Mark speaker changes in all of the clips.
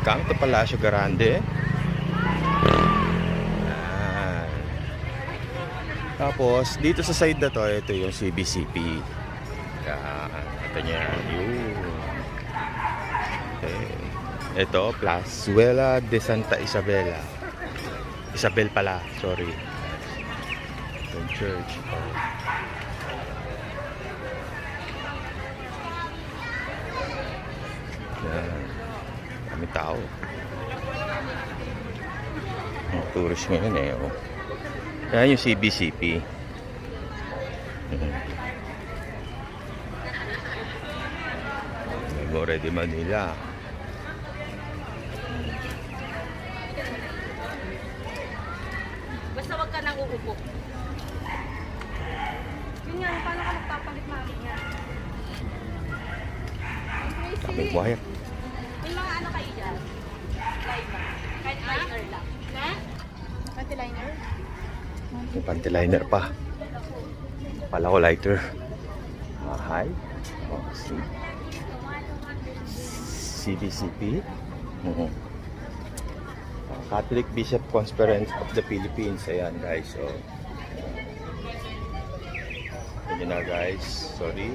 Speaker 1: Welcome to Palacio Grande. Ayan. Tapos, dito sa side na to, ito yung CBCP. Ayan. Ito niya. Yun. Okay. Ito, Plazuela de Santa Isabela. Isabel pala, sorry. Yung church. Oh. Ayan. Dami tao. Ang tourist ngayon eh. Oh. Yan yung CBCP. Gore de Manila.
Speaker 2: Basta wag ka nang uupo. Yun nga, paano ka magpapalit mami niya?
Speaker 1: Daming buhaya.
Speaker 2: May mga ano kayo dyan? Liner. Kahit liner lang. Ha? Kahit liner?
Speaker 1: May panty-liner pa. Pala ko lighter. Hi. Oh, see. CBCP. Catholic Bishop Conference of the Philippines. Ayan guys. So, yun na guys. Sorry.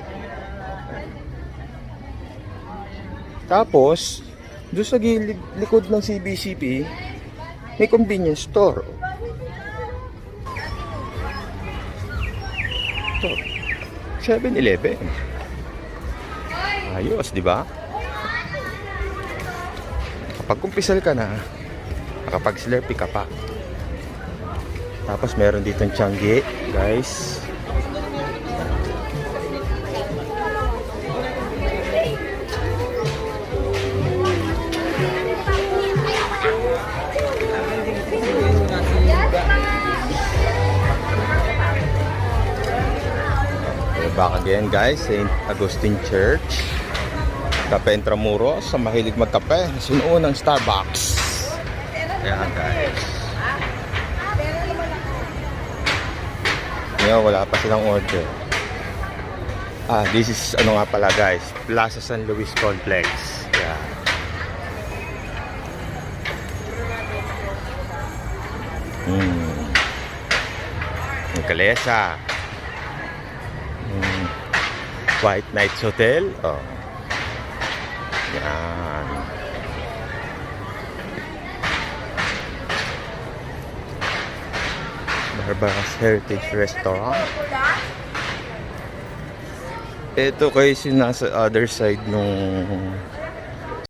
Speaker 1: Tapos, doon sa gilid, likod ng CBCP, may convenience store. Ito, 7-Eleven. Ayos, di ba? Kapag kumpisal ka na, nakapag-slurpee ka pa. Tapos meron dito ng Tiangge, guys. Back again guys, St. Augustine Church. Kape Intramuros, sa mahilig magkape, sinuon ng Starbucks. Ayan guys. Ngayon, wala pa silang order. This is ano nga pala guys, Plaza San Luis Complex. Ayan. Yung Kalesa. White Nights Hotel. Oh. Yan. Barbara's Heritage Restaurant. Ito guys yung nasa other side nung